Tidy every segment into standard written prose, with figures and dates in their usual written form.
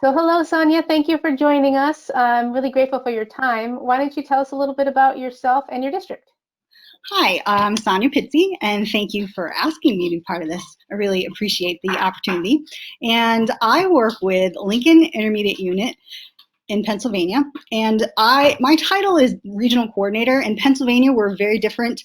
So hello, Sonia. Thank you for joining us. I'm really grateful for your time. Why don't you tell us a little bit about yourself and your district? Hi, I'm Sonia Pitzi, and thank you for asking me to be part of this. I really appreciate the opportunity. And I work with Lincoln Intermediate Unit in Pennsylvania, and my title is regional coordinator. In Pennsylvania, we're very different.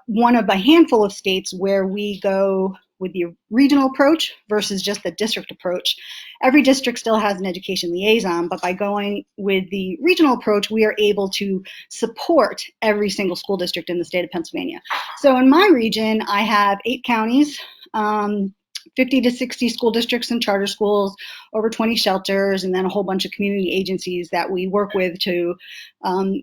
One of a handful of states where we go with the regional approach versus just the district approach. Every district still has an education liaison, but by going with the regional approach, we are able to support every single school district in the state of Pennsylvania. So in my region, I have 8 counties, 50 to 60 school districts and charter schools, over 20 shelters, and then a whole bunch of community agencies that we work with to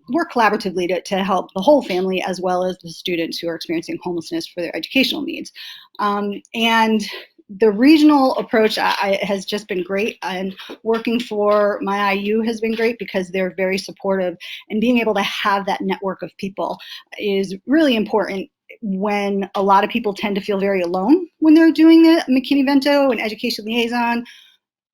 work collaboratively to help the whole family as well as the students who are experiencing homelessness for their educational needs. And the regional approach has just been great, and working for my IU has been great because they're very supportive, and being able to have that network of people is really important when a lot of people tend to feel very alone when they're doing the McKinney-Vento and education liaison.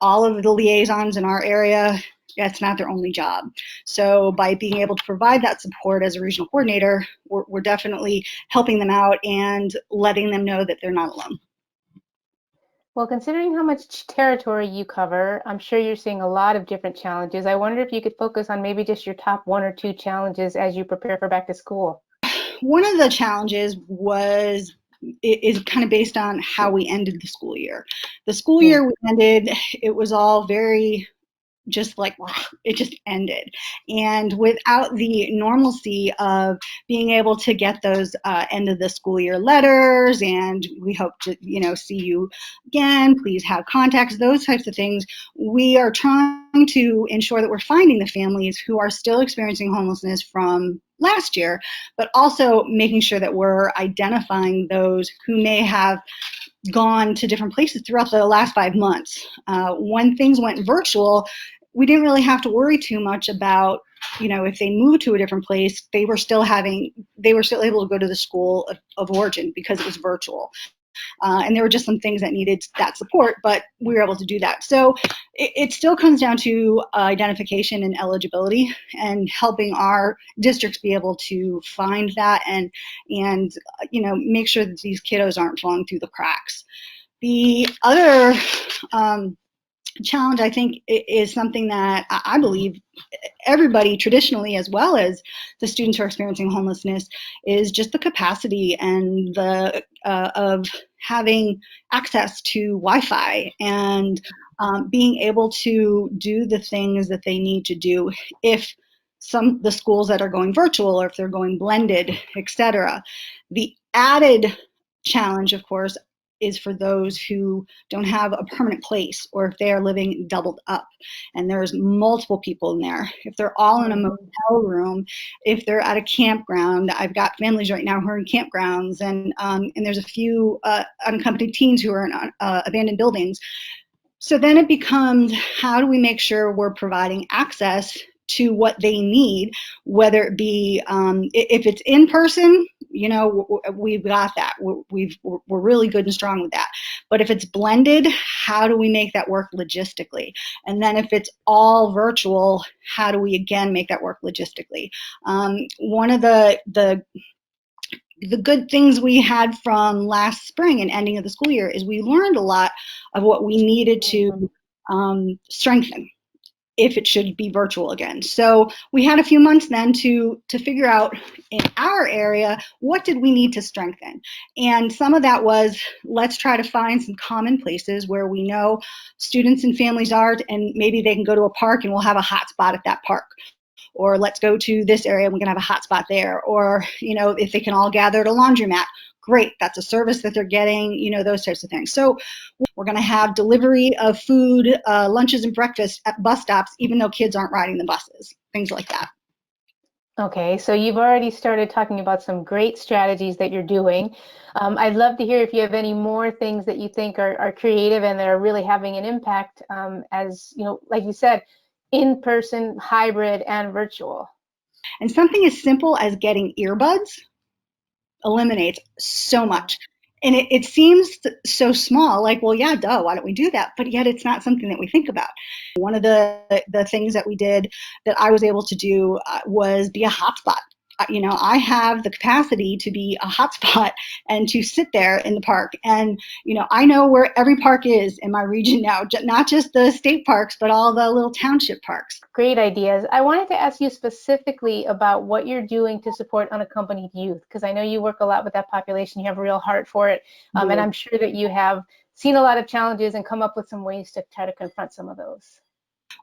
All of the liaisons in our area, that's not their only job. So by being able to provide that support as a regional coordinator, we're definitely helping them out and letting them know that they're not alone. Well, considering how much territory you cover, I'm sure you're seeing a lot of different challenges. I wonder if you could focus on maybe just your top 1 or 2 challenges as you prepare for back to school. One of the challenges is kind of based on how we ended the school year. The school year we ended, it was all very just like it just ended, and without the normalcy of being able to get those end of the school year letters, and we hope to see you again, please have contacts, those types of things. We are trying to ensure that we're finding the families who are still experiencing homelessness from last year, but also making sure that we're identifying those who may have gone to different places throughout the last 5 months. When things went virtual, we didn't really have to worry too much about, if they moved to a different place, they were still able to go to the school of origin because it was virtual. And there were just some things that needed that support, but we were able to do that. So it still comes down to identification and eligibility, and helping our districts be able to find that and make sure that these kiddos aren't falling through the cracks. The other challenge, I think, is something that I believe everybody traditionally, as well as the students who are experiencing homelessness, is just the capacity and the of having access to Wi-Fi and being able to do the things that they need to do if the schools that are going virtual, or if they're going blended, etc. The added challenge, of course, is for those who don't have a permanent place, or if they are living doubled up and there's multiple people in there. If they're all in a motel room, if they're at a campground, I've got families right now who are in campgrounds, and there's a few unaccompanied teens who are in abandoned buildings. So then it becomes, how do we make sure we're providing access to what they need, whether it be, if it's in person, we've got that. We're really good and strong with that. But if it's blended, how do we make that work logistically? And then if it's all virtual, how do we again make that work logistically? One of the good things we had from last spring and ending of the school year is we learned a lot of what we needed to strengthen if it should be virtual again. So we had a few months then to figure out in our area, what did we need to strengthen? And some of that was, let's try to find some common places where we know students and families are, and maybe they can go to a park and we'll have a hotspot at that park. Or let's go to this area and we can have a hotspot there. Or, if they can all gather at a laundromat, great, that's a service that they're getting, those types of things. So we're going to have delivery of food, lunches and breakfast at bus stops, even though kids aren't riding the buses, things like that. Okay, so you've already started talking about some great strategies that you're doing. I'd love to hear if you have any more things that you think are creative and that are really having an impact, as like you said, in-person, hybrid, and virtual. And something as simple as getting earbuds eliminates so much. And it seems so small, like, well, yeah, duh, why don't we do that? But yet it's not something that we think about. One of the things that we did that I was able to do was be a hotspot. I have the capacity to be a hotspot and to sit there in the park. And, I know where every park is in my region now, not just the state parks, but all the little township parks. Great ideas. I wanted to ask you specifically about what you're doing to support unaccompanied youth, because I know you work a lot with that population. You have a real heart for it. And I'm sure that you have seen a lot of challenges and come up with some ways to try to confront some of those.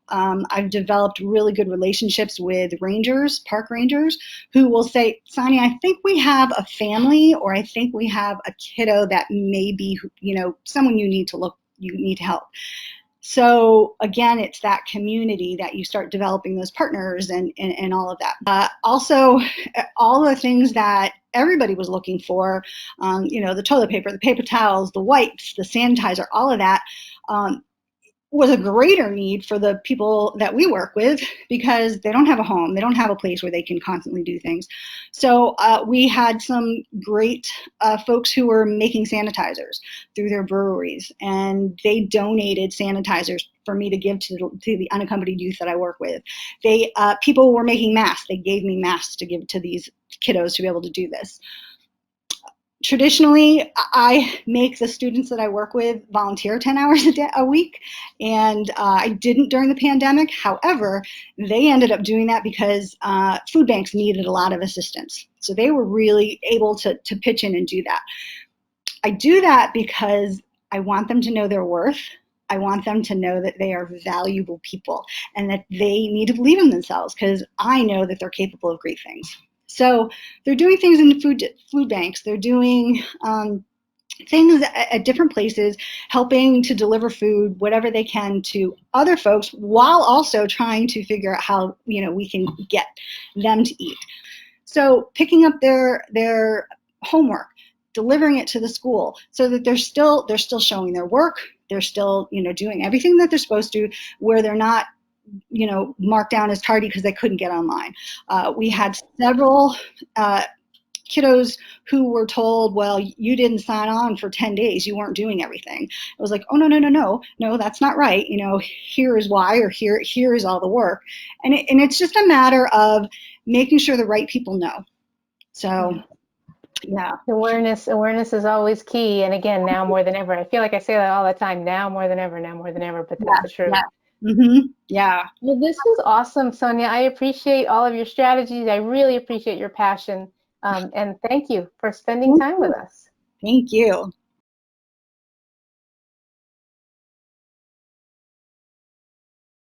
I've developed really good relationships with rangers, park rangers, who will say, Sonia, I think we have a family, or I think we have a kiddo that may be, someone you need to help. So again, it's that community that you start developing those partners and all of that. Also, all the things that everybody was looking for, the toilet paper, the paper towels, the wipes, the sanitizer, all of that, was a greater need for the people that we work with, because they don't have a home, they don't have a place where they can constantly do things. So we had some great folks who were making sanitizers through their breweries, and they donated sanitizers for me to give to the unaccompanied youth that I work with. People were making masks. They gave me masks to give to these kiddos to be able to do this. Traditionally, I make the students that I work with volunteer 10 hours a week, and I didn't during the pandemic. However, they ended up doing that because food banks needed a lot of assistance. So they were really able to pitch in and do that. I do that because I want them to know their worth. I want them to know that they are valuable people and that they need to believe in themselves, because I know that they're capable of great things. So they're doing things in the food banks. They're doing things at different places, helping to deliver food, whatever they can, to other folks, while also trying to figure out how we can get them to eat. So picking up their homework, delivering it to the school, so that they're still showing their work. They're still doing everything that they're supposed to, where they're not marked down as tardy because they couldn't get online. We had several kiddos who were told, well, you didn't sign on for 10 days. You weren't doing everything. I was like, oh, no, that's not right. Here is why, or here is all the work. And it's just a matter of making sure the right people know. So, yeah. Awareness is always key. And again, now more than ever. I feel like I say that all the time, now more than ever, but that's the truth. Yeah. Mm-hmm. Yeah. Well, this was awesome, Sonia. I appreciate all of your strategies. I really appreciate your passion. And thank you for spending time with us. Thank you.